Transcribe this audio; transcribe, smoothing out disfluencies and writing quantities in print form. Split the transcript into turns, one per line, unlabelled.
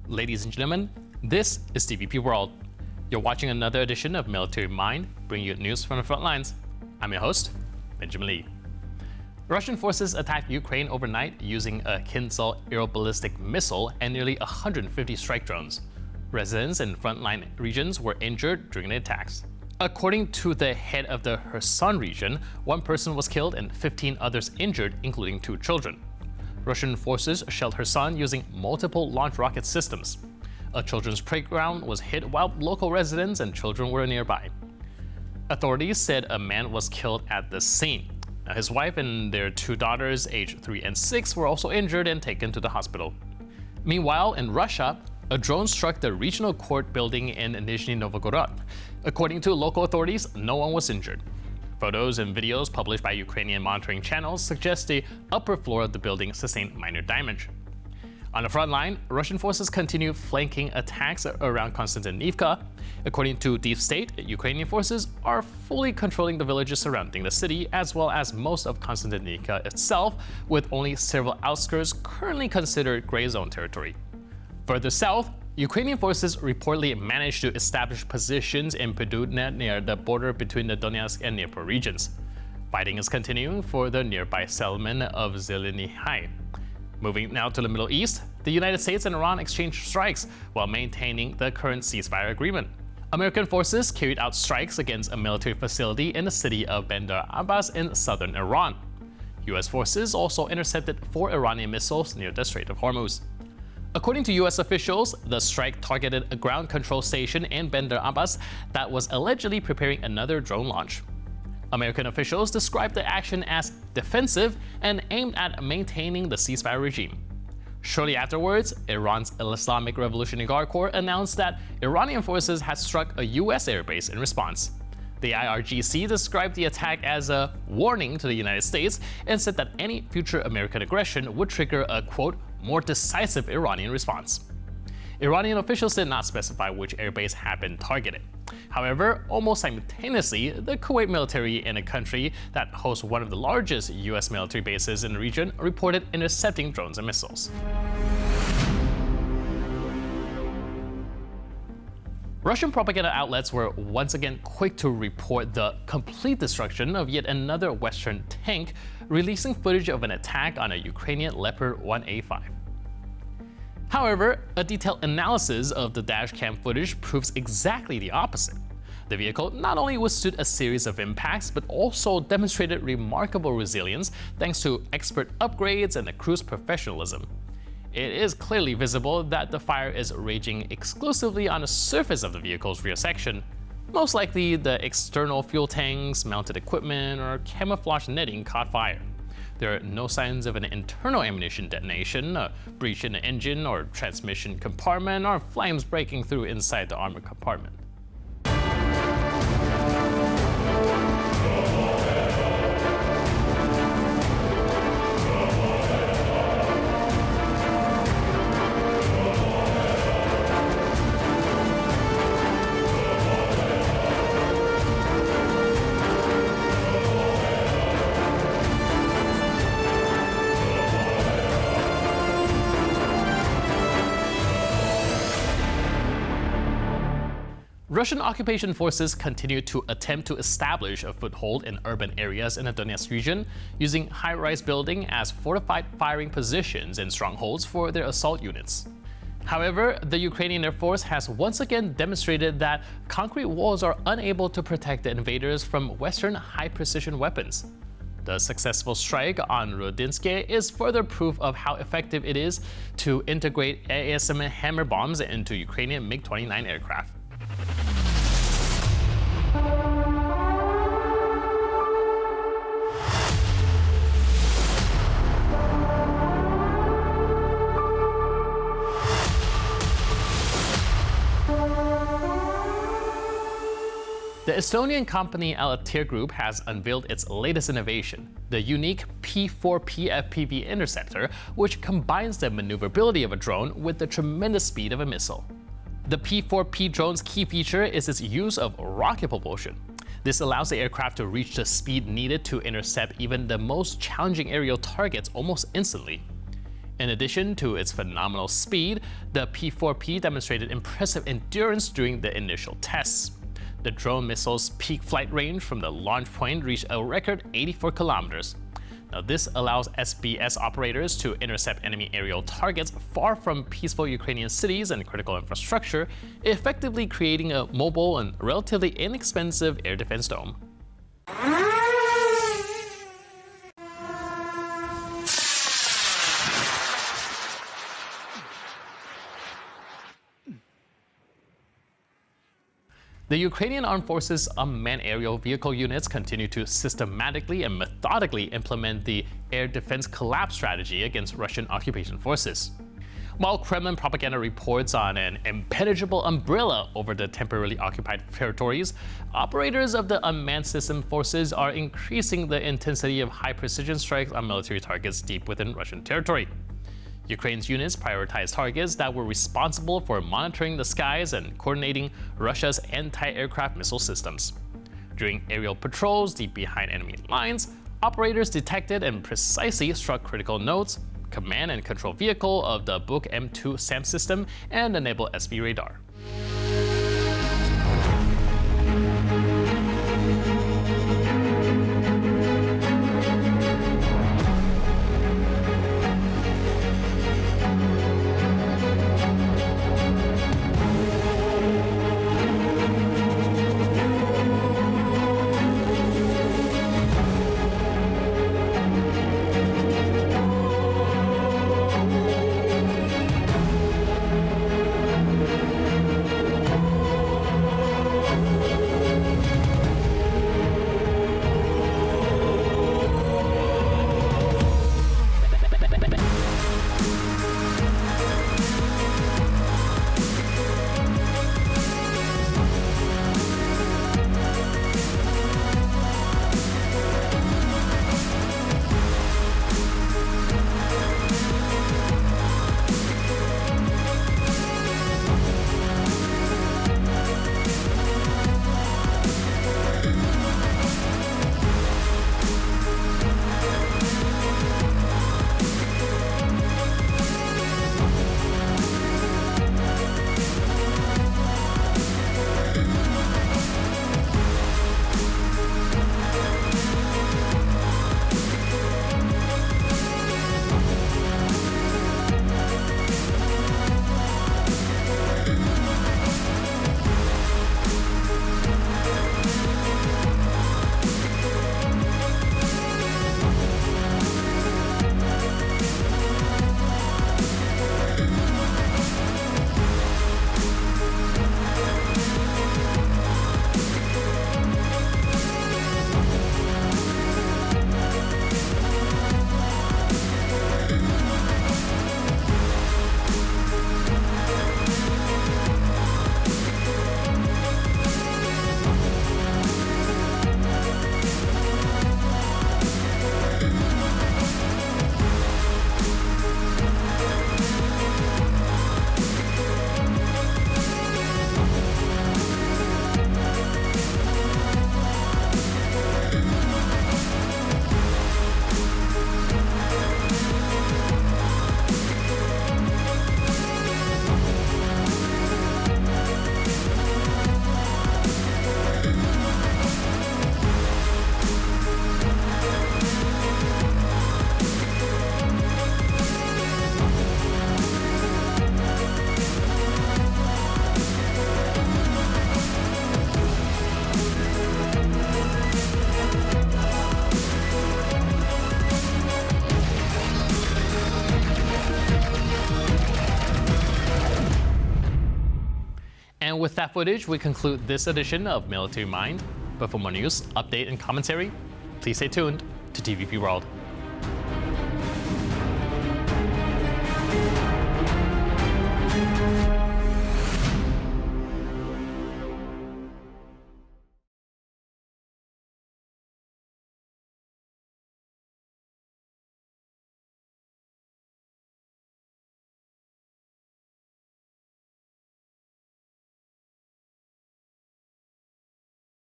Ladies and gentlemen, this is TVP World. You're watching another edition of Military Mind, bringing you news from the front lines. I'm your host, Benjamin Lee. Russian forces attacked Ukraine overnight using a Kinzhal aeroballistic missile and nearly 150 strike drones. Residents in frontline regions were injured during the attacks. According to the head of the Kherson region, one person was killed and 15 others injured, including 2 children. Russian forces shelled Kherson using multiple launch rocket systems. A children's playground was hit while local residents and children were nearby. Authorities said a man was killed at the scene. His wife and their 2 daughters, aged 3 and 6, were also injured and taken to the hospital. Meanwhile, in Russia, a drone struck the regional court building in Nizhny Novgorod. According to local authorities, no one was injured. Photos and videos published by Ukrainian monitoring channels suggest the upper floor of the building sustained minor damage. On the front line, Russian forces continue flanking attacks around Konstantinivka. According to Deep State, Ukrainian forces are fully controlling the villages surrounding the city, as well as most of Konstantinivka itself, with only several outskirts currently considered gray zone territory. Further south, Ukrainian forces reportedly managed to establish positions in Podudna near the border between the Donetsk and Dnipro regions. Fighting is continuing for the nearby settlement of Zeleny High. Moving now to the Middle East, the United States and Iran exchanged strikes while maintaining the current ceasefire agreement. American forces carried out strikes against a military facility in the city of Bandar Abbas in southern Iran. U.S. forces also intercepted 4 Iranian missiles near the Strait of Hormuz. According to U.S. officials, the strike targeted a ground control station in Bandar Abbas that was allegedly preparing another drone launch. American officials described the action as defensive and aimed at maintaining the ceasefire regime. Shortly afterwards, Iran's Islamic Revolutionary Guard Corps announced that Iranian forces had struck a U.S. airbase in response. The IRGC described the attack as a warning to the United States and said that any future American aggression would trigger a, quote, more decisive Iranian response. Iranian officials did not specify which airbase had been targeted. However, almost simultaneously, the Kuwait military, in a country that hosts one of the largest U.S. military bases in the region, reported intercepting drones and missiles. Russian propaganda outlets were once again quick to report the complete destruction of yet another Western tank, releasing footage of an attack on a Ukrainian Leopard 1A5. However, a detailed analysis of the dashcam footage proves exactly the opposite. The vehicle not only withstood a series of impacts, but also demonstrated remarkable resilience thanks to expert upgrades and the crew's professionalism. It is clearly visible that the fire is raging exclusively on the surface of the vehicle's rear section. Most likely, the external fuel tanks, mounted equipment, or camouflage netting caught fire. There are no signs of an internal ammunition detonation, a breach in the engine or transmission compartment, or flames breaking through inside the armored compartment. Russian occupation forces continue to attempt to establish a foothold in urban areas in the Donetsk region, using high-rise buildings as fortified firing positions and strongholds for their assault units. However, the Ukrainian Air Force has once again demonstrated that concrete walls are unable to protect the invaders from Western high-precision weapons. The successful strike on Donetsk is further proof of how effective it is to integrate AASM HAMMER bombs into Ukrainian MiG-29 aircraft. The Estonian company Altair Group has unveiled its latest innovation, the unique P4P FPV interceptor, which combines the maneuverability of a drone with the tremendous speed of a missile. The P4P drone's key feature is its use of rocket propulsion. This allows the aircraft to reach the speed needed to intercept even the most challenging aerial targets almost instantly. In addition to its phenomenal speed, the P-4P demonstrated impressive endurance during the initial tests. The drone missile's peak flight range from the launch point reached a record 84 kilometers. Now, this allows SBS operators to intercept enemy aerial targets far from peaceful Ukrainian cities and critical infrastructure, effectively creating a mobile and relatively inexpensive air defense dome. The Ukrainian Armed Forces unmanned aerial vehicle units continue to systematically and methodically implement the air defense collapse strategy against Russian occupation forces. While Kremlin propaganda reports on an impenetrable umbrella over the temporarily occupied territories, operators of the unmanned system forces are increasing the intensity of high-precision strikes on military targets deep within Russian territory. Ukraine's units prioritize targets that were responsible for monitoring the skies and coordinating Russia's anti-aircraft missile systems. During aerial patrols deep behind enemy lines, operators detected and precisely struck critical nodes, command and control vehicle of the Buk M2 SAM system, and the Naval SV radar. And with that footage, we conclude this edition of Military Mind. But for more news, update, and commentary, please stay tuned to TVP World.